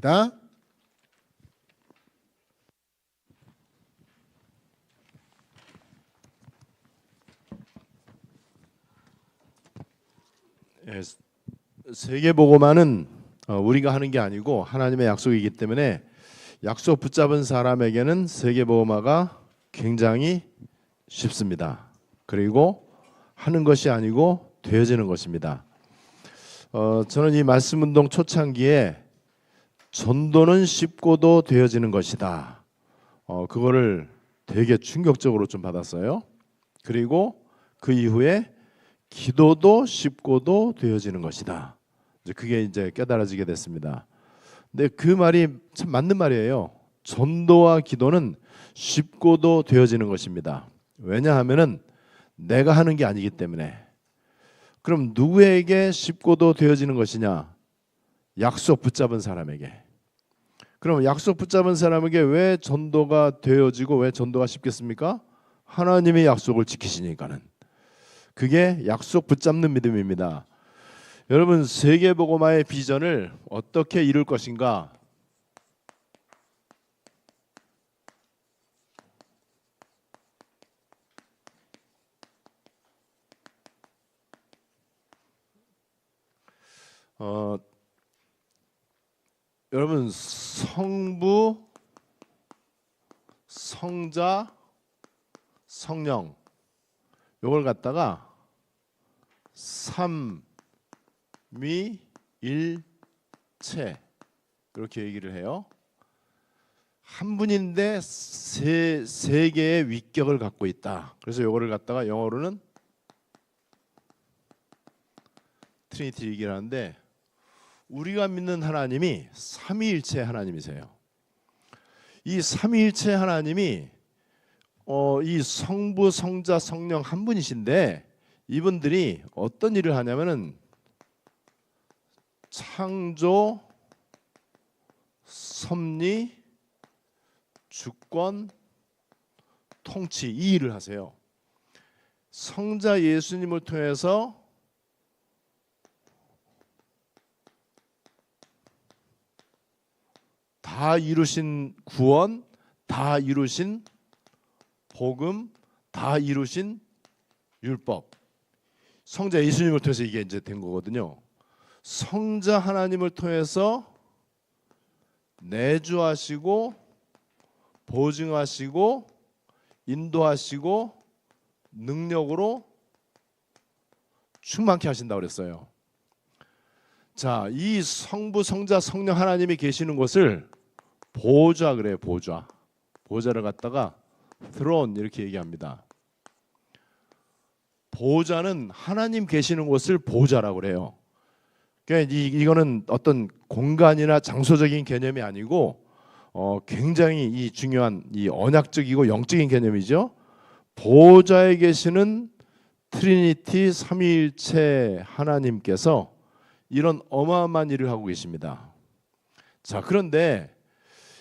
다 예, 세계복음화는 우리가 하는 게 아니고 하나님의 약속이기 때문에 약속 붙잡은 사람에게는 세계복음화가 굉장히 쉽습니다. 그리고 하는 것이 아니고 되어지는 것입니다. 저는 이 말씀운동 초창기에 전도는 쉽고도 되어지는 것이다. 그거를 되게 충격적으로 좀 받았어요. 그리고 그 이후에 기도도 쉽고도 되어지는 것이다. 그게 이제 깨달아지게 됐습니다. 근데 그 말이 참 맞는 말이에요. 전도와 기도는 쉽고도 되어지는 것입니다. 왜냐하면은 내가 하는 게 아니기 때문에. 그럼 누구에게 쉽고도 되어지는 것이냐? 약속 붙잡은 사람에게. 그럼 약속 붙잡은 사람에게 왜 전도가 되어지고 왜 전도가 쉽겠습니까? 하나님의 약속을 지키시니까는. 그게 약속 붙잡는 믿음입니다. 여러분, 세계복음화의 비전을 어떻게 이룰 것인가? 여러분, 성부, 성자, 성령 요걸 갖다가 삼위일체 이렇게 얘기를 해요. 한 분인데 세 개의 위격을 갖고 있다. 그래서 요거를 갖다가 영어로는 트리니티 얘기를 하는데, 우리가 믿는 하나님이 삼위일체 하나님이세요. 이 삼위일체 하나님이 이 성부, 성자, 성령 한 분이신데, 이분들이 어떤 일을 하냐면은 창조, 섭리, 주권, 통치 이 일을 하세요. 성자 예수님을 통해서 다 이루신 구원, 다 이루신 복음, 다 이루신 율법. 성자 예수님을 통해서 이게 이제 된 거거든요. 성자 하나님을 통해서 내주하시고 보증하시고 인도하시고 능력으로 충만케 하신다고 그랬어요. 자, 이 성부, 성자, 성령 하나님이 계시는 곳을 보좌 그래요. 보좌. 보좌를 갖다가 throne 이렇게 얘기합니다. 보좌는 하나님 계시는 곳을 보좌라고 그래요. 그러니까 이거는 어떤 공간이나 장소적인 개념이 아니고 굉장히 이 중요한 이 언약적이고 영적인 개념이죠. 보좌에 계시는 트리니티 삼위일체 하나님께서 이런 어마어마한 일을 하고 계십니다. 자, 그런데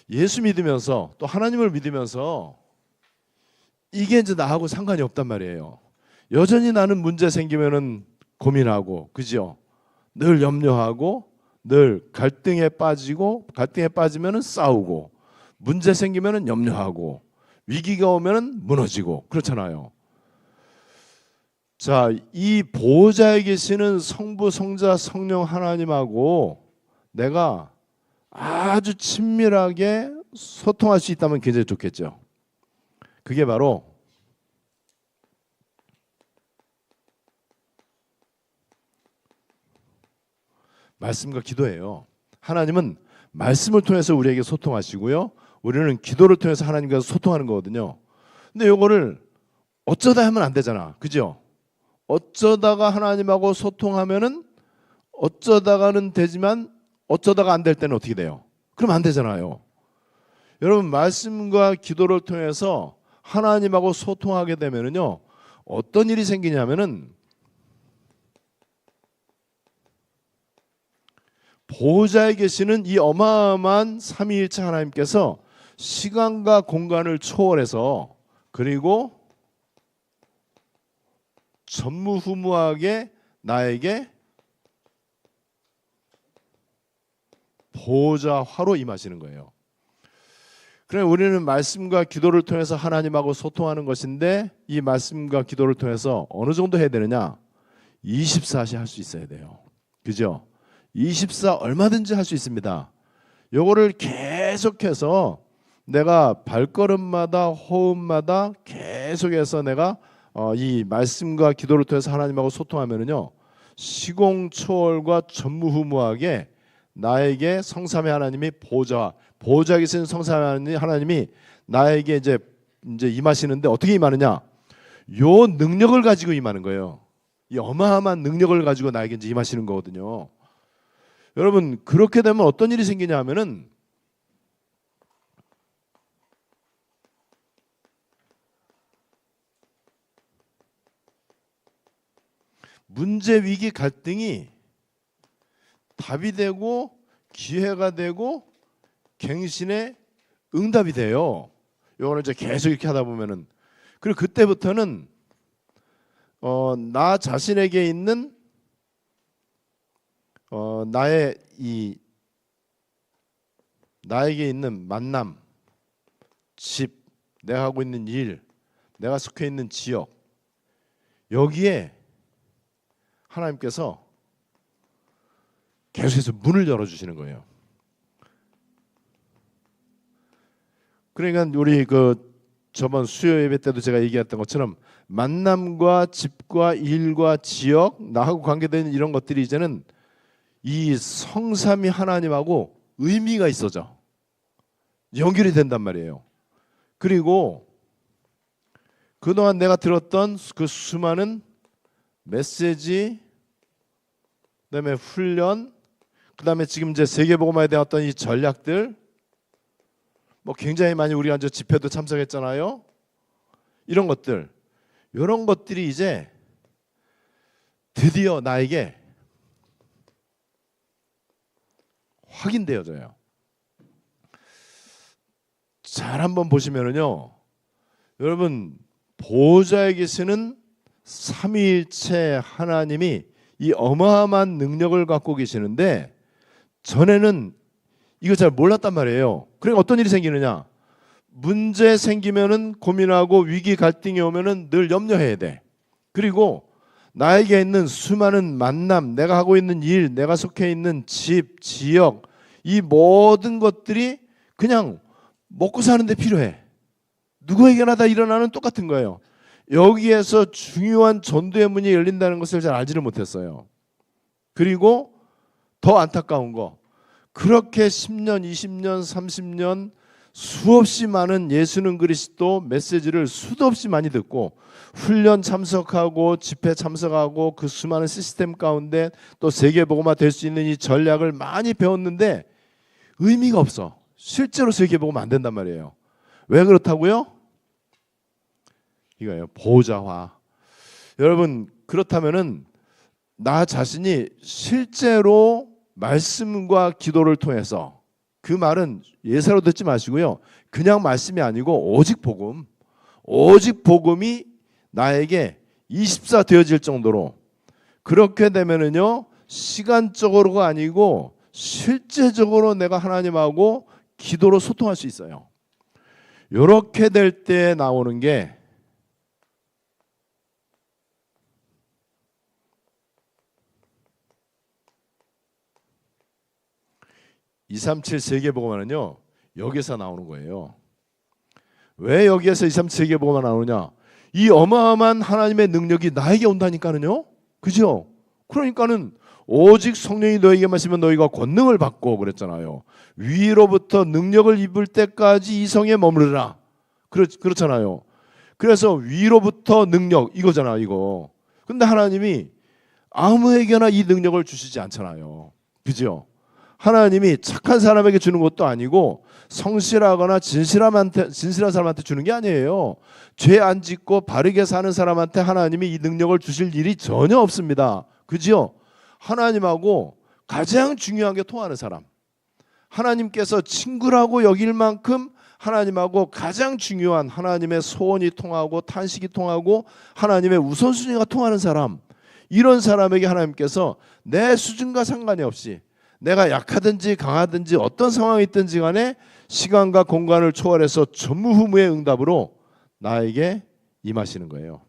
예수 믿으면서 또 하나님을 믿으면서 이게 이제 나하고 상관이 없단 말이에요. 여전히 나는 문제 생기면은 고민하고, 그죠? 늘 염려하고, 늘 갈등에 빠지고, 갈등에 빠지면은 싸우고, 문제 생기면은 염려하고, 위기가 오면은 무너지고, 그렇잖아요. 자, 이 보좌에 계시는 성부, 성자, 성령 하나님하고 내가 아주 친밀하게 소통할 수 있다면 굉장히 좋겠죠. 그게 바로 말씀과 기도예요. 하나님은 말씀을 통해서 우리에게 소통하시고요, 우리는 기도를 통해서 하나님과 소통하는 거거든요. 근데 이거를 어쩌다 하면 안 되잖아, 그죠? 어쩌다가 하나님하고 소통하면은 어쩌다가는 되지만 어쩌다가 안 될 때는 어떻게 돼요? 그럼 안 되잖아요. 여러분, 말씀과 기도를 통해서 하나님하고 소통하게 되면은요, 어떤 일이 생기냐면은 보좌에 계시는 이 어마어마한 삼위일체 하나님께서 시간과 공간을 초월해서, 그리고 전무후무하게 나에게 보좌화로 임하시는 거예요. 그래 우리는 말씀과 기도를 통해서 하나님하고 소통하는 것인데 이 말씀과 기도를 통해서 어느 정도 해야 되느냐? 24시 할 수 있어야 돼요. 그죠? 24 얼마든지 할 수 있습니다. 요거를 계속해서 내가 발걸음마다 호흡마다 계속해서 내가 이 말씀과 기도를 통해서 하나님하고 소통하면은요 시공초월과 전무후무하게 나에게 성삼위 하나님이 보좌에 계신 성삼위 하나님이 나에게 이제 임하시는데 어떻게 임하느냐? 요 능력을 가지고 임하는 거예요. 이 어마어마한 능력을 가지고 나에게 이제 임하시는 거거든요. 여러분 그렇게 되면 어떤 일이 생기냐 하면은 문제 위기 갈등이 답이 되고 기회가 되고 갱신의 응답이 돼요. 요거는 이제 계속 이렇게 하다 보면은 그리고 그때부터는 나 자신에게 있는 나에게 있는 만남, 집, 내가 하고 있는 일, 내가 속해 있는 지역 여기에 하나님께서 계속해서 문을 열어주시는 거예요. 그러니까 우리 저번 수요 예배 때도 제가 얘기했던 것처럼 만남과 집과 일과 지역, 나하고 관계되는 이런 것들이 이제는 이 성삼위 하나님하고 의미가 있어져 연결이 된단 말이에요. 그리고 그동안 내가 들었던 그 수많은 메시지, 그다음에 훈련, 그다음에 지금 이제 세계복음화에 대한 어떤 이 전략들, 뭐 굉장히 많이 우리가 이제 집회도 참석했잖아요. 이런 것들이 이제 드디어 나에게 확인되어져요. 잘 한번 보시면은요, 여러분 보좌에 계시는 삼위일체 하나님이 이 어마어마한 능력을 갖고 계시는데 전에는 이거 잘 몰랐단 말이에요. 그러니까 어떤 일이 생기느냐? 문제 생기면은 고민하고 위기 갈등이 오면은 늘 염려해야 돼. 그리고 나에게 있는 수많은 만남, 내가 하고 있는 일, 내가 속해 있는 집, 지역, 이 모든 것들이 그냥 먹고 사는데 필요해. 누구에게나 다 일어나는 똑같은 거예요. 여기에서 중요한 전도의 문이 열린다는 것을 잘 알지를 못했어요. 그리고 더 안타까운 거, 그렇게 10년, 20년, 30년 수없이 많은 예수는 그리스도 메시지를 수도 없이 많이 듣고 훈련 참석하고 집회 참석하고 그 수많은 시스템 가운데 또 세계복음화 될 수 있는 이 전략을 많이 배웠는데 의미가 없어. 실제로 세계복음 안 된단 말이에요. 왜 그렇다고요? 이거예요. 보좌화. 여러분 그렇다면은 나 자신이 실제로 말씀과 기도를 통해서, 그 말은 예사로 듣지 마시고요. 그냥 말씀이 아니고 오직 복음이 나에게 24 되어질 정도로, 그렇게 되면은요 시간적으로가 아니고 실제적으로 내가 하나님하고 기도로 소통할 수 있어요. 이렇게 될 때 나오는 게 237 세계복음화는요 여기서 나오는 거예요. 왜 여기에서 237 세계복음화 나오느냐? 이 어마어마한 하나님의 능력이 나에게 온다니까는요. 그죠? 그러니까는 오직 성령이 너에게 마시면 너희가 권능을 받고 그랬잖아요. 위로부터 능력을 입을 때까지 이 성에 머무르라. 그렇잖아요. 그래서 위로부터 능력 이거잖아 이거. 근데 하나님이 아무에게나 이 능력을 주시지 않잖아요. 그죠? 하나님이 착한 사람에게 주는 것도 아니고 성실하거나 진실한 사람한테 주는 게 아니에요. 죄 안 짓고 바르게 사는 사람한테 하나님이 이 능력을 주실 일이 전혀 없습니다. 그죠? 하나님하고 가장 중요하게 통하는 사람, 하나님께서 친구라고 여길 만큼 하나님하고 가장 중요한 하나님의 소원이 통하고 탄식이 통하고 하나님의 우선순위가 통하는 사람, 이런 사람에게 하나님께서 내 수준과 상관이 없이 내가 약하든지 강하든지 어떤 상황이 있든지 간에 시간과 공간을 초월해서 전무후무의 응답으로 나에게 임하시는 거예요.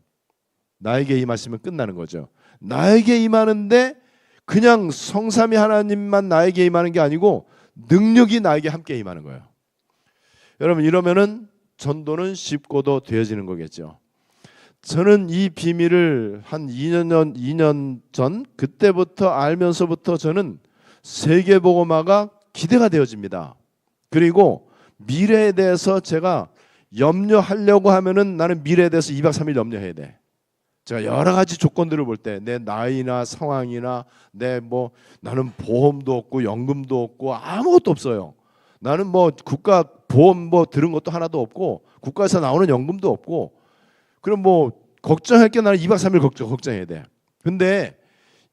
나에게 임하시면 끝나는 거죠. 나에게 임하는데 그냥 성삼위 하나님만 나에게 임하는 게 아니고 능력이 나에게 함께 임하는 거예요. 여러분, 이러면은 전도는 쉽고도 되어지는 거겠죠. 저는 이 비밀을 한 2년 전 그때부터 알면서부터 저는 세계복음화가 기대가 되어집니다. 그리고 미래에 대해서 제가 염려하려고 하면은 나는 미래에 대해서 2박 3일 염려해야 돼. 제가 여러 가지 조건들을 볼 때 내 나이나 상황이나 나는 보험도 없고 연금도 없고 아무것도 없어요. 나는 국가 보험 들은 것도 하나도 없고 국가에서 나오는 연금도 없고 그럼 걱정할 게 나는 2박 3일 걱정해야 돼. 근데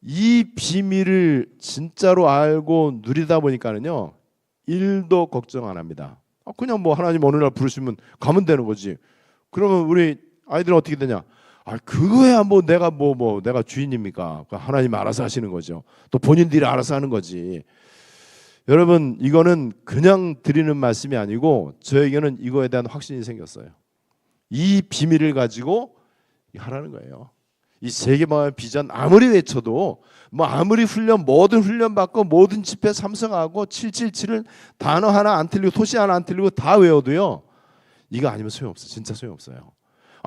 이 비밀을 진짜로 알고 누리다 보니까는요 1도 걱정 안 합니다. 그냥 하나님 어느 날 부르시면 가면 되는 거지. 그러면 우리 아이들은 어떻게 되냐? 그거야 내가 주인입니까? 하나님 알아서 하시는 거죠. 또 본인들이 알아서 하는 거지. 여러분, 이거는 그냥 드리는 말씀이 아니고 저에게는 이거에 대한 확신이 생겼어요. 이 비밀을 가지고 하라는 거예요. 이 세계방의 비전 아무리 외쳐도 아무리 뭐든 훈련 받고 모든 집회 참석하고 777을 단어 하나 안 틀리고 토시 하나 안 틀리고 다 외워도요 이거 아니면 소용없어. 진짜 소용없어요.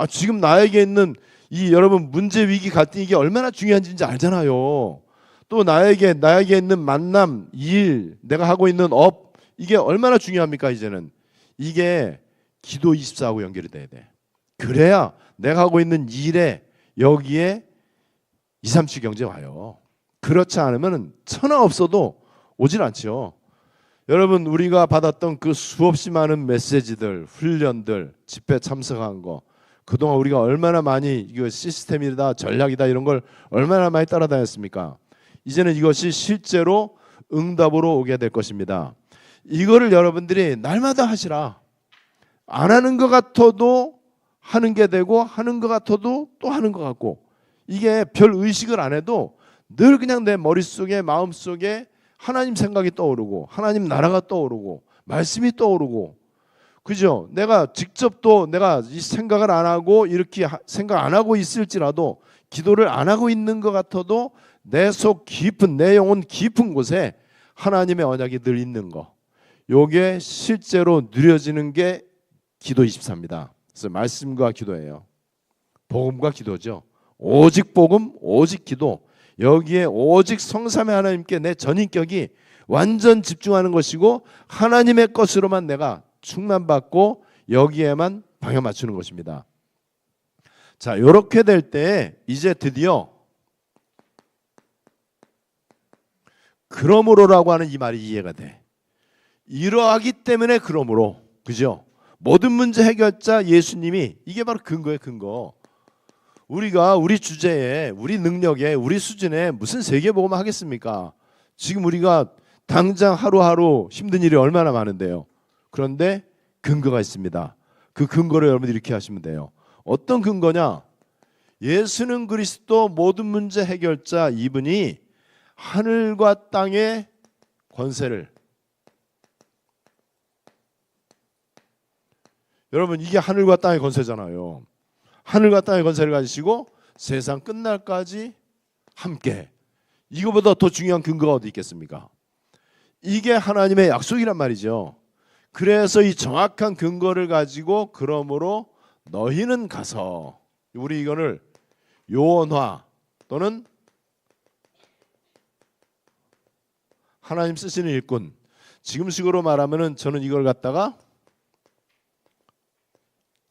지금 나에게 있는 이 여러분 문제 위기 갈등 이게 얼마나 중요한지 알잖아요. 또 나에게 있는 만남, 일, 내가 하고 있는 업 이게 얼마나 중요합니까? 이제는 이게 기도 24하고 연결이 돼야 돼. 그래야 내가 하고 있는 일에 여기에 237 경제 와요. 그렇지 않으면 천하 없어도 오질 않죠. 여러분, 우리가 받았던 그 수없이 많은 메시지들, 훈련들, 집회 참석한 거 그동안 우리가 얼마나 많이 이거 시스템이다 전략이다 이런 걸 얼마나 많이 따라다녔습니까? 이제는 이것이 실제로 응답으로 오게 될 것입니다. 이거를 여러분들이 날마다 하시라. 안 하는 것 같아도 하는 게 되고 하는 것 같아도 또 하는 것 같고 이게 별 의식을 안 해도 늘 그냥 내 머릿속에 마음속에 하나님 생각이 떠오르고 하나님 나라가 떠오르고 말씀이 떠오르고 그죠? 내가 직접 또 내가 이 생각을 안 하고 이렇게 생각 안 하고 있을지라도 기도를 안 하고 있는 것 같아도 내 속 깊은 내 영혼 깊은 곳에 하나님의 언약이 늘 있는 거 요게 실제로 누려지는 게 기도 24입니다. 그래서 말씀과 기도예요. 복음과 기도죠. 오직 복음, 오직 기도 여기에 오직 성삼위 하나님께 내 전인격이 완전 집중하는 것이고 하나님의 것으로만 내가 충만받고 여기에만 방향 맞추는 것입니다. 자, 이렇게 될 때 이제 드디어 그러므로라고 하는 이 말이 이해가 돼. 이러하기 때문에 그러므로 그죠? 모든 문제 해결자 예수님이 이게 바로 근거예요. 근거. 우리가 우리 주제에 우리 능력에 우리 수준에 무슨 세계복음 하겠습니까? 지금 우리가 당장 하루하루 힘든 일이 얼마나 많은데요. 그런데 근거가 있습니다. 그 근거를 여러분들이 이렇게 하시면 돼요. 어떤 근거냐? 예수는 그리스도 모든 문제 해결자 이분이 하늘과 땅의 권세를 여러분 이게 하늘과 땅의 권세잖아요. 하늘과 땅의 권세를 가지시고 세상 끝날까지 함께 이거보다 더 중요한 근거가 어디 있겠습니까? 이게 하나님의 약속이란 말이죠. 그래서 이 정확한 근거를 가지고 그러므로 너희는 가서 우리 이거를 요원화 또는 하나님 쓰시는 일꾼 지금식으로 말하면은 저는 이걸 갖다가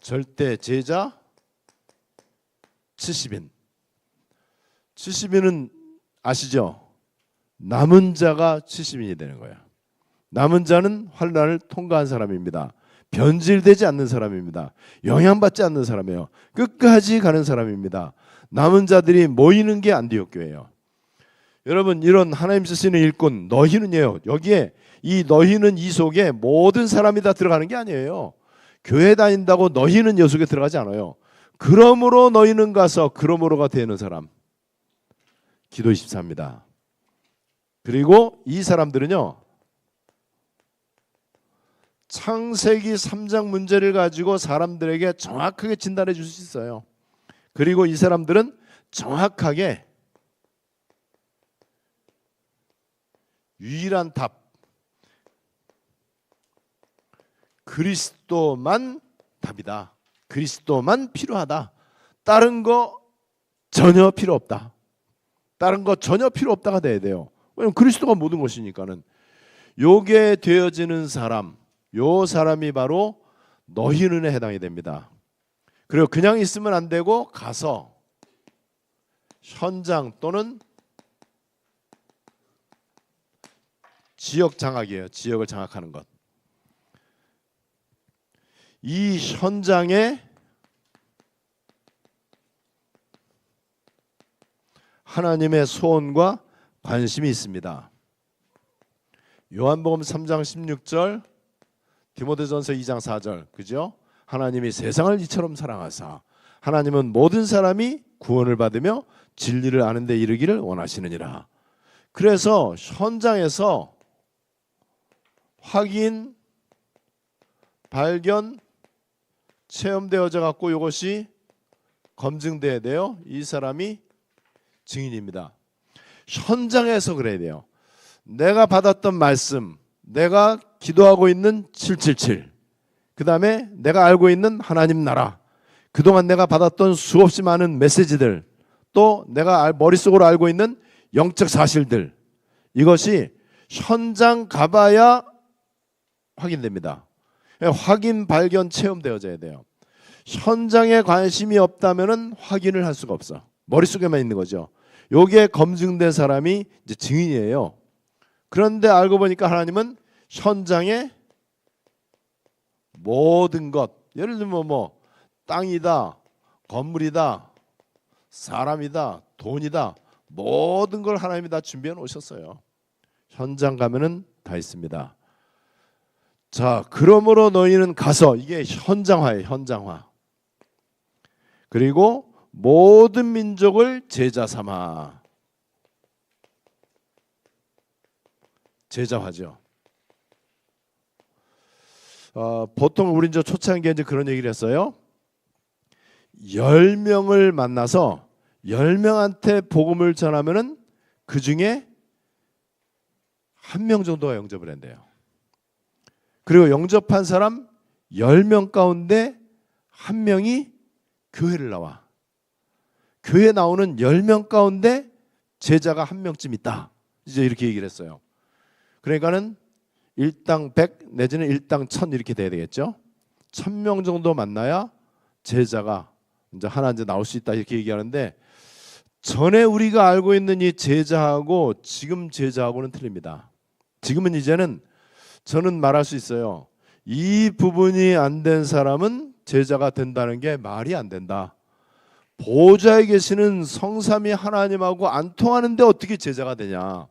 절대 제자 70인 70인은 아시죠? 남은 자가 70인이 되는 거예요. 남은 자는 환난을 통과한 사람입니다. 변질되지 않는 사람입니다. 영향받지 않는 사람이에요. 끝까지 가는 사람입니다. 남은 자들이 모이는 게 안디옥교회예요. 여러분 이런 하나님 쓰시는 일꾼 너희는요. 여기에 이 너희는 이 속에 모든 사람이 다 들어가는 게 아니에요. 교회 다닌다고 너희는 여 속에 들어가지 않아요. 그러므로 너희는 가서 그러므로가 되는 사람 기도 24입니다. 그리고 이 사람들은요, 창세기 3장 문제를 가지고 사람들에게 정확하게 진단해 줄 수 있어요. 그리고 이 사람들은 정확하게 유일한 답, 그리스도만 답이다. 그리스도만 필요하다. 다른 거 전혀 필요 없다. 다른 거 전혀 필요 없다가 돼야 돼요. 왜냐면 그리스도가 모든 것이니까는. 요게 되어지는 사람, 요 사람이 바로 너희는에 해당이 됩니다. 그리고 그냥 있으면 안 되고 가서 현장 또는 지역 장악이에요. 지역을 장악하는 것. 이 현장에 하나님의 소원과 관심이 있습니다. 요한복음 3장 16절, 디모데전서 2장 4절, 그죠? 하나님이 세상을 이처럼 사랑하사 하나님은 모든 사람이 구원을 받으며 진리를 아는 데 이르기를 원하시느니라. 그래서 현장에서 확인, 발견, 체험되어져 갖고 이것이 검증돼야 돼요. 이 사람이 증인입니다. 현장에서 그래야 돼요. 내가 받았던 말씀, 내가 기도하고 있는 777, 그 다음에 내가 알고 있는 하나님 나라, 그동안 내가 받았던 수없이 많은 메시지들, 또 내가 머릿속으로 알고 있는 영적 사실들, 이것이 현장 가봐야 확인됩니다. 확인, 발견, 체험되어져야 돼요. 현장에 관심이 없다면 확인을 할 수가 없어. 머릿속에만 있는 거죠. 요게 검증된 사람이 이제 증인이에요. 그런데 알고 보니까 하나님은 현장에 모든 것, 예를 들면 뭐 땅이다, 건물이다, 사람이다, 돈이다, 모든 걸 하나님이 다 준비해 놓으셨어요. 현장 가면은 다 있습니다. 자, 그러므로 너희는 가서, 이게 현장화예요. 현장화. 그리고 모든 민족을 제자 삼아. 제자화죠. 보통 우리 이제 초창기에 이제 그런 얘기를 했어요. 10명을 만나서 10명한테 복음을 전하면은 그 중에 1명 정도가 영접을 한대요. 그리고 영접한 사람 10명 가운데 1명이 교회를 나와. 교회 나오는 10명 가운데 제자가 1명쯤 있다. 이제 이렇게 얘기를 했어요. 그러니까는 1당 100 내지는 1당 1000 이렇게 돼야 되겠죠. 1000명 정도 만나야 제자가 이제 하나 이제 나올 수 있다 이렇게 얘기하는데, 전에 우리가 알고 있는 이 제자하고 지금 제자하고는 틀립니다. 지금은 이제는 저는 말할 수 있어요. 이 부분이 안 된 사람은 제자가 된다는 게 말이 안 된다. 보좌에 계시는 성삼위 하나님하고 안 통하는데 어떻게 제자가 되냐.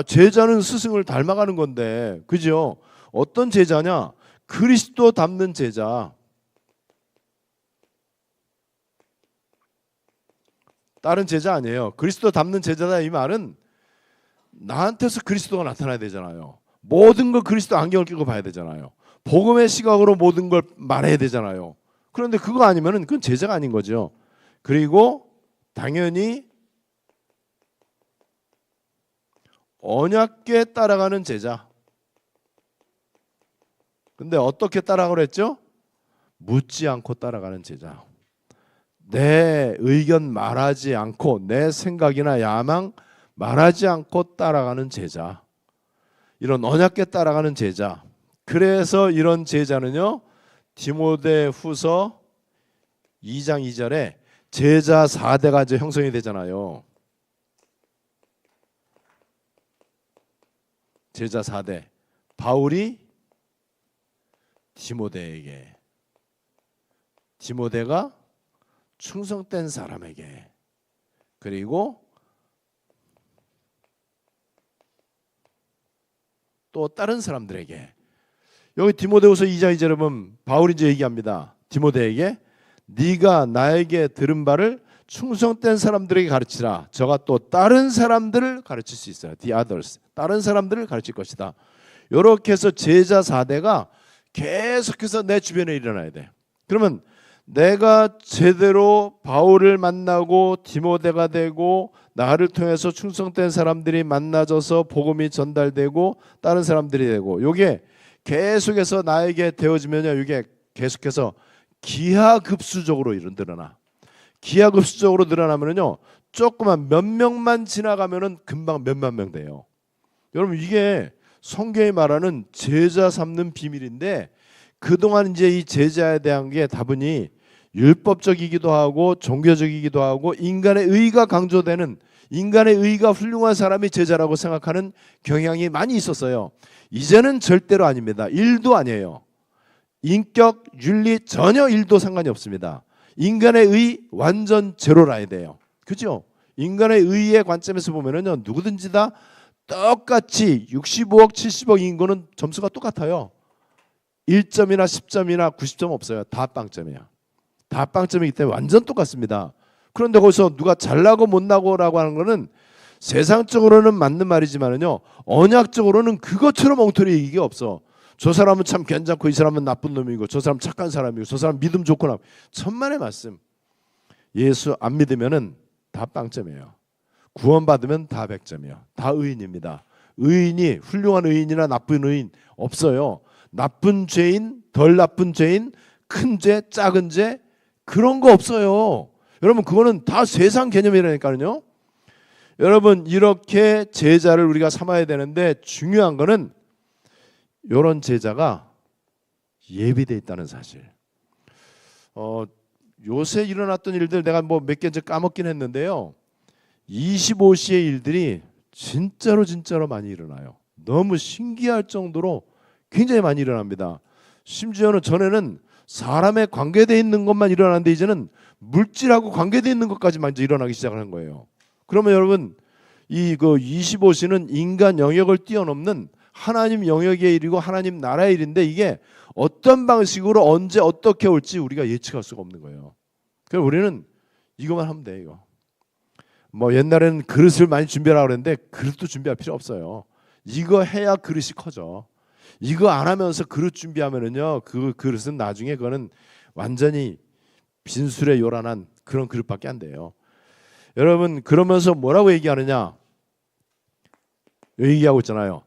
제자는 스승을 닮아가는 건데, 그죠? 어떤 제자냐? 그리스도 닮는 제자. 다른 제자 아니에요. 그리스도 닮는 제자다 이 말은 나한테서 그리스도가 나타나야 되잖아요. 모든 걸 그리스도 안경을 끼고 봐야 되잖아요. 복음의 시각으로 모든 걸 말해야 되잖아요. 그런데 그거 아니면은 그건 제자가 아닌 거죠. 그리고 당연히 언약궤 따라가는 제자. 근데 어떻게 따라가고 그랬죠? 묻지 않고 따라가는 제자. 내 의견 말하지 않고, 내 생각이나 야망 말하지 않고 따라가는 제자. 이런 언약궤 따라가는 제자. 그래서 이런 제자는요, 디모데 후서 2장 2절에 제자 4대가 이제 형성이 되잖아요. 제자 4대. 바울이 디모데에게, 디모데가 충성된 사람에게, 그리고 또 다른 사람들에게. 여기 디모데후서 2장 2절에 보면 바울이 이제 얘기합니다. 디모데에게 네가 나에게 들은 바를 충성된 사람들에게 가르치라. 저가 또 다른 사람들을 가르칠 수 있어요. The others. 다른 사람들을 가르칠 것이다. 이렇게 해서 제자 4대가 계속해서 내 주변에 일어나야 돼. 그러면 내가 제대로 바울을 만나고 디모데가 되고 나를 통해서 충성된 사람들이 만나져서 복음이 전달되고 다른 사람들이 되고, 이게 계속해서 나에게 되어지면요, 이게 계속해서 기하급수적으로 늘어나. 기하급수적으로 늘어나면요, 조그만 몇 명만 지나가면은 금방 몇만 명 돼요. 여러분, 이게 성경이 말하는 제자 삼는 비밀인데, 그동안 이제 이 제자에 대한 게 다분히 율법적이기도 하고 종교적이기도 하고 인간의 의가 강조되는, 인간의 의가 훌륭한 사람이 제자라고 생각하는 경향이 많이 있었어요. 이제는 절대로 아닙니다. 1도 아니에요. 인격, 윤리 전혀 1도 상관이 없습니다. 인간의 의 완전 제로라야 돼요. 그죠? 인간의 의의 관점에서 보면은요, 누구든지 다 똑같이 65억, 70억 인구는 점수가 똑같아요. 1점이나 10점이나 90점 없어요. 다 빵점이야. 다 빵점이기 때문에 완전 똑같습니다. 그런데 거기서 누가 잘나고 못나고라고 하는 거는 세상적으로는 맞는 말이지만은요, 언약적으로는 그것처럼 엉터리 얘기가 없어. 저 사람은 참 괜찮고 이 사람은 나쁜 놈이고 저 사람 착한 사람이고 저 사람 믿음 좋구나. 천만의 말씀. 예수 안 믿으면은 다 빵점이에요. 구원받으면 다 100점이에요. 다 의인입니다. 의인이 훌륭한 의인이나 나쁜 의인 없어요. 나쁜 죄인, 덜 나쁜 죄인, 큰 죄, 작은 죄 그런 거 없어요. 여러분, 그거는 다 세상 개념이라니까요. 여러분, 이렇게 제자를 우리가 삼아야 되는데 중요한 거는 이런 제자가 예비되어 있다는 사실. 요새 일어났던 일들 내가 뭐 몇 개 까먹긴 했는데요. 25시의 일들이 진짜로 많이 일어나요. 너무 신기할 정도로 굉장히 많이 일어납니다. 심지어는 전에는 사람에 관계되어 있는 것만 일어나는데 이제는 물질하고 관계되어 있는 것까지만 이제 일어나기 시작하는 거예요. 그러면 여러분, 이 25시는 인간 영역을 뛰어넘는 하나님 영역의 일이고 하나님 나라의 일인데, 이게 어떤 방식으로 언제 어떻게 올지 우리가 예측할 수가 없는 거예요. 그래서 우리는 이것만 하면 돼. 이거 뭐 옛날에는 그릇을 많이 준비하라고 그랬는데 그릇도 준비할 필요 없어요. 이거 해야 그릇이 커져. 이거 안 하면서 그릇 준비하면은요, 그 그릇은 나중에 그거는 완전히 빈술에 요란한 그런 그릇밖에 안 돼요. 여러분, 그러면서 뭐라고 얘기하느냐? 얘기하고 있잖아요.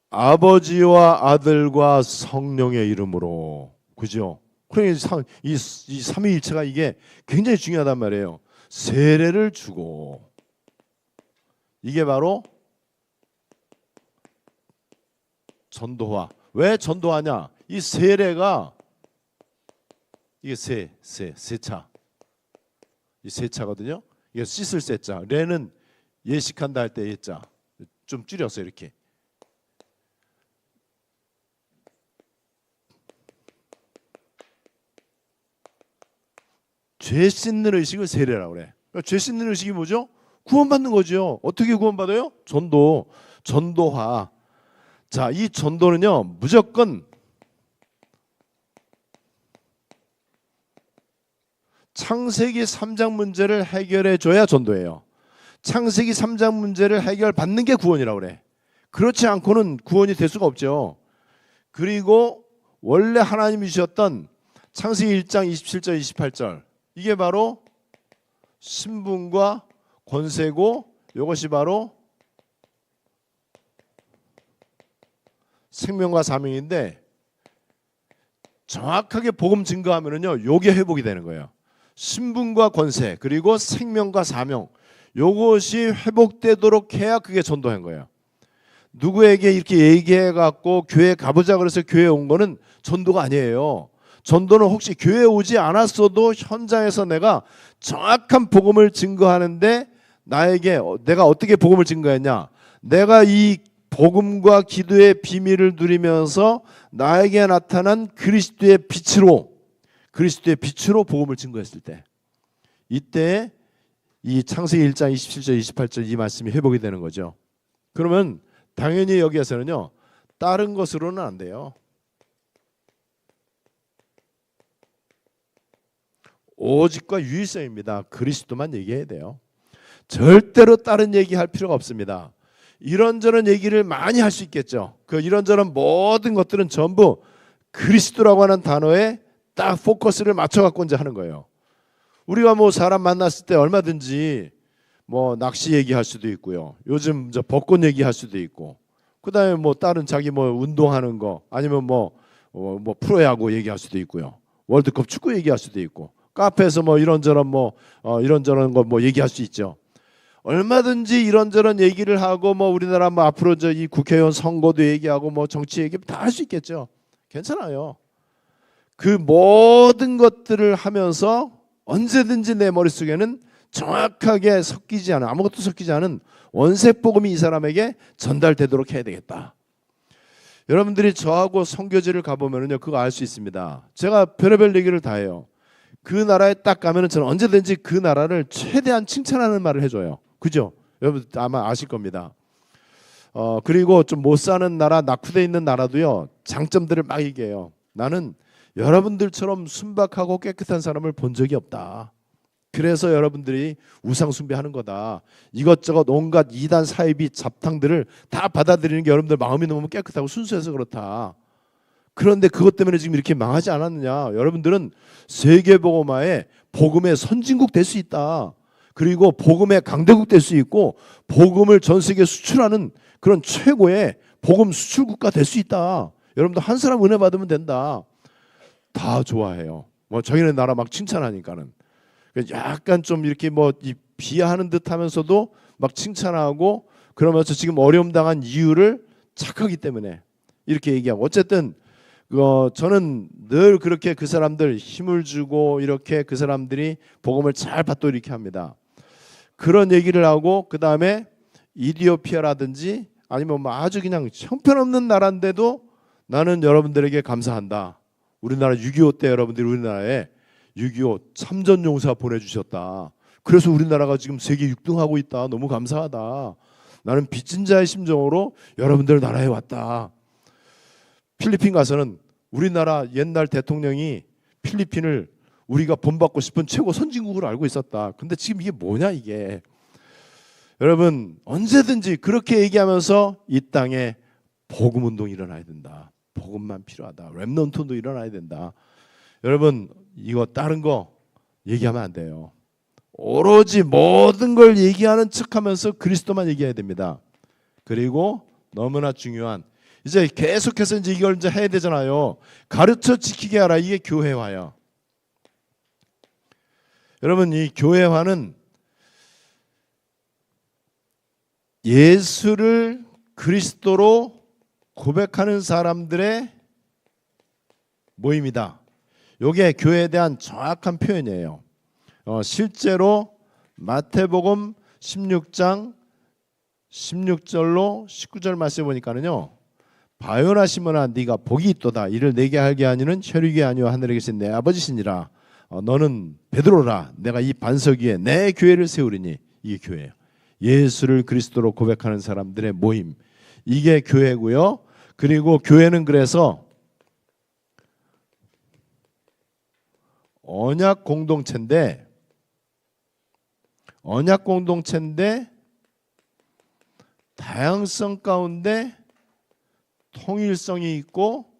아버지와 아들과 성령의 이름으로. 그죠? 그러니까 이 삼위일체가 이게 굉장히 중요하단 말이에요. 세례를 주고, 이게 바로 전도화. 왜 전도하냐? 이 세례가 이게 세차. 이 세차거든요. 이게 씻을 세자. 레는 예식한다 할 때 예자. 좀 줄였어요, 이렇게. 죄 씻는 의식을 세례라고 그래. 그러니까 죄 씻는 의식이 뭐죠? 구원받는 거죠. 어떻게 구원받아요? 전도화. 자, 이 전도는요, 무조건 창세기 3장 문제를 해결해 줘야 전도예요. 창세기 3장 문제를 해결받는 게 구원이라고 그래. 그렇지 않고는 구원이 될 수가 없죠. 그리고 원래 하나님이 주셨던 창세기 1장 27절 28절, 이게 바로 신분과 권세고, 이것이 바로 생명과 사명인데, 정확하게 복음 증거하면은요, 요게 회복이 되는 거예요. 신분과 권세 그리고 생명과 사명, 요것이 회복되도록 해야 그게 전도한 거예요. 누구에게 이렇게 얘기해 갖고 교회 가보자 그래서 교회 온 거는 전도가 아니에요. 전도는 혹시 교회 오지 않았어도 현장에서 내가 정확한 복음을 증거하는데, 내가 어떻게 복음을 증거했냐? 내가 이 복음과 기도의 비밀을 누리면서 나에게 나타난 그리스도의 빛으로 복음을 증거했을 때, 이때 이 창세기 1장 27절 28절 이 말씀이 회복이 되는 거죠. 그러면 당연히 여기에서는요, 다른 것으로는 안 돼요. 오직과 유일성입니다. 그리스도만 얘기해야 돼요. 절대로 다른 얘기할 필요가 없습니다. 이런저런 얘기를 많이 할 수 있겠죠. 그 이런저런 모든 것들은 전부 그리스도라고 하는 단어에 딱 포커스를 맞춰 갖고 이제 하는 거예요. 우리가 뭐 사람 만났을 때 얼마든지 뭐 낚시 얘기할 수도 있고요. 요즘 저 벚꽃 얘기할 수도 있고, 그다음에 뭐 다른 자기 뭐 운동하는 거, 아니면 뭐 프로야구 얘기할 수도 있고요. 월드컵 축구 얘기할 수도 있고, 카페에서 뭐 이런저런 이런저런 거 뭐 얘기할 수 있죠. 얼마든지 이런저런 얘기를 하고, 뭐 우리나라 뭐 앞으로 저 이 국회의원 선거도 얘기하고 뭐 정치 얘기 다 할 수 있겠죠. 괜찮아요. 그 모든 것들을 하면서 언제든지 내 머릿속에는 정확하게 섞이지 않은, 아무것도 섞이지 않은 원색 복음이 이 사람에게 전달되도록 해야 되겠다. 여러분들이 저하고 선교지를 가보면요, 그거 알 수 있습니다. 제가 별의별 얘기를 다 해요. 그 나라에 딱 가면은 저는 언제든지 그 나라를 최대한 칭찬하는 말을 해줘요. 그죠? 여러분 아마 아실 겁니다. 그리고 좀 못 사는 나라, 낙후돼 있는 나라도요, 장점들을 막 얘기해요. 나는 여러분들처럼 순박하고 깨끗한 사람을 본 적이 없다. 그래서 여러분들이 우상 숭배하는 거다. 이것저것 온갖 이단 사이비 잡탕들을 다 받아들이는 게 여러분들 마음이 너무 깨끗하고 순수해서 그렇다. 그런데 그것 때문에 지금 이렇게 망하지 않았느냐. 여러분들은 세계복음화의 복음의 선진국 될 수 있다. 그리고 복음의 강대국 될 수 있고, 복음을 전 세계에 수출하는 그런 최고의 복음 수출국가 될 수 있다. 여러분들 한 사람 은혜 받으면 된다. 다 좋아해요. 뭐 자기네 나라 막 칭찬하니까는. 약간 좀 이렇게 뭐 비하하는 듯 하면서도 막 칭찬하고, 그러면서 지금 어려움 당한 이유를 착하기 때문에 이렇게 얘기하고, 어쨌든 저는 늘 그렇게 그 사람들 힘을 주고, 이렇게 그 사람들이 복음을 잘 받도록 이렇게 합니다. 그런 얘기를 하고, 그 다음에 이디오피아라든지 아니면 뭐 아주 그냥 형편없는 나라인데도 나는 여러분들에게 감사한다. 우리나라 6.25 때 여러분들이 우리나라에 6.25 참전용사 보내주셨다. 그래서 우리나라가 지금 세계 6등하고 있다. 너무 감사하다. 나는 빚진 자의 심정으로 여러분들 나라에 왔다. 필리핀 가서는 우리나라 옛날 대통령이 필리핀을 우리가 본받고 싶은 최고 선진국으로 알고 있었다. 근데 지금 이게 뭐냐 이게. 여러분 언제든지 그렇게 얘기하면서 이 땅에 복음운동이 일어나야 된다. 복음만 필요하다. 렘넌트도 일어나야 된다. 여러분 이거 다른 거 얘기하면 안 돼요. 오로지 모든 걸 얘기하는 척하면서 그리스도만 얘기해야 됩니다. 그리고 너무나 중요한, 이제 계속해서 이제 이걸 이제 해야 되잖아요. 가르쳐 지키게 하라. 이게 교회화야. 여러분 이 교회화는 예수를 그리스도로 고백하는 사람들의 모임이다. 이게 교회에 대한 정확한 표현이에요. 실제로 마태복음 16장 16절로 19절 말씀해 보니까는요, 바요나 시몬아 네가 복이 있도다. 이를 내게 알게 하니는 혈육이 아니요 하늘에 계신 내 아버지시니라. 너는 베드로라. 내가 이 반석 위에 내 교회를 세우리니. 이게 교회예요. 예수를 그리스도로 고백하는 사람들의 모임, 이게 교회고요. 그리고 교회는 그래서 언약 공동체인데 다양성 가운데 통일성이 있고,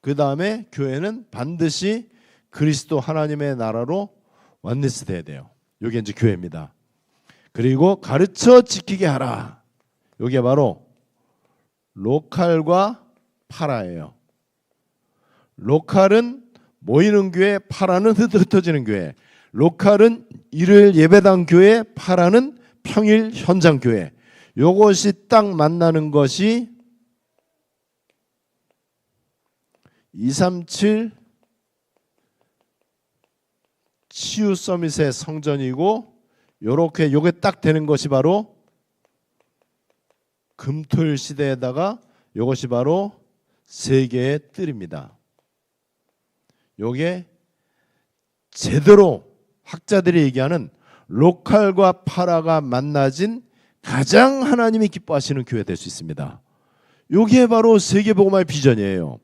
그 다음에 교회는 반드시 그리스도 하나님의 나라로 완네스 돼야 돼요. 이게 이제 교회입니다. 그리고 가르쳐 지키게 하라. 이게 바로 로컬과 파라예요. 로컬은 모이는 교회, 파라는 흩어지는 교회. 로컬은 일요일 예배당 교회, 파라는 평일 현장 교회. 요것이 딱 만나는 것이 237 치유 서밋의 성전이고, 요게 딱 되는 것이 바로 금토일 시대에다가 요것이 바로 세계의 뜰입니다. 요게 제대로 학자들이 얘기하는 로컬과 파라가 만나진 가장 하나님이 기뻐하시는 교회 될 수 있습니다. 요게 바로 세계복음화의 비전이에요.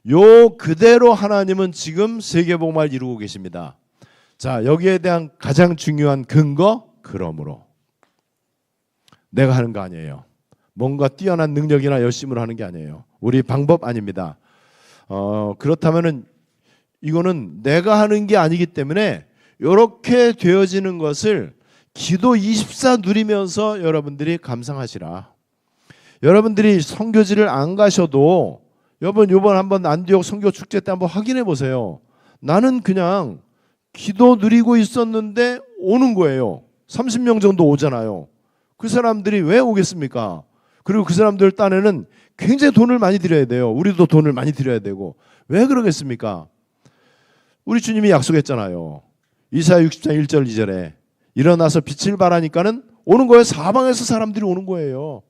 요 그대로 하나님은 지금 세계복음화를 이루고 계십니다. 자, 여기에 대한 가장 중요한 근거, 그러므로. 내가 하는 거 아니에요. 뭔가 뛰어난 능력이나 열심으로 하는 게 아니에요. 우리 방법 아닙니다. 그렇다면은 이거는 내가 하는 게 아니기 때문에 이렇게 되어지는 것을 기도 24 누리면서 여러분들이 감상하시라. 여러분들이 선교지를 안 가셔도 요번 한번 안디옥 선교 축제 때 한번 확인해 보세요. 나는 그냥 기도 누리고 있었는데 오는 거예요. 30명 정도 오잖아요. 그 사람들이 왜 오겠습니까? 그리고 그 사람들 딴에는 굉장히 돈을 많이 드려야 돼요. 우리도 돈을 많이 드려야 되고. 왜 그러겠습니까? 우리 주님이 약속했잖아요. 이사야 60장 1절 2절에 일어나서 빛을 발하니까는 오는 거예요. 사방에서 사람들이 오는 거예요.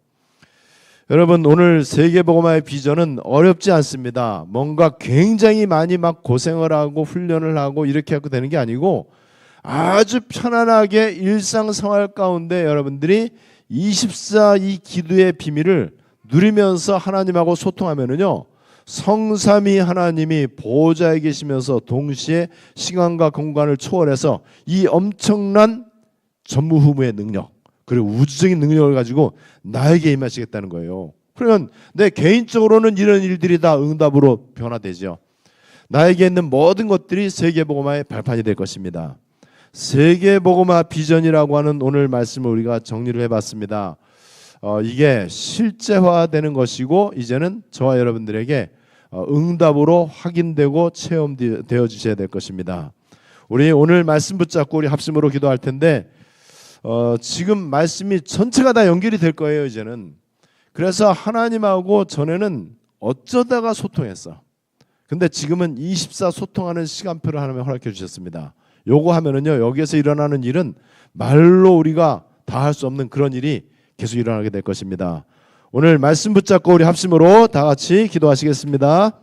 여러분, 오늘 세계복음화의 비전은 어렵지 않습니다. 뭔가 굉장히 많이 막 고생을 하고 훈련을 하고 이렇게 하고 되는 게 아니고 아주 편안하게 일상생활 가운데 여러분들이 24 이 기도의 비밀을 누리면서 하나님하고 소통하면은요, 성삼위 하나님이 보호자에 계시면서 동시에 시간과 공간을 초월해서 이 엄청난 전무후무의 능력, 그리고 우주적인 능력을 가지고 나에게 임하시겠다는 거예요. 그러면 내 개인적으로는 이런 일들이 다 응답으로 변화되죠. 나에게 있는 모든 것들이 세계복음화의 발판이 될 것입니다. 세계복음화 비전이라고 하는 오늘 말씀을 우리가 정리를 해봤습니다. 이게 실제화되는 것이고 이제는 저와 여러분들에게 응답으로 확인되고 체험되어 주셔야 될 것입니다. 우리 오늘 말씀 붙잡고 우리 합심으로 기도할 텐데 지금 말씀이 전체가 다 연결이 될 거예요. 이제는. 그래서 하나님하고 전에는 어쩌다가 소통했어. 근데 지금은 24 소통하는 시간표를 하나님 허락해 주셨습니다. 요거 하면은요, 여기에서 일어나는 일은 말로 우리가 다 할 수 없는 그런 일이 계속 일어나게 될 것입니다. 오늘 말씀 붙잡고 우리 합심으로 다 같이 기도하시겠습니다.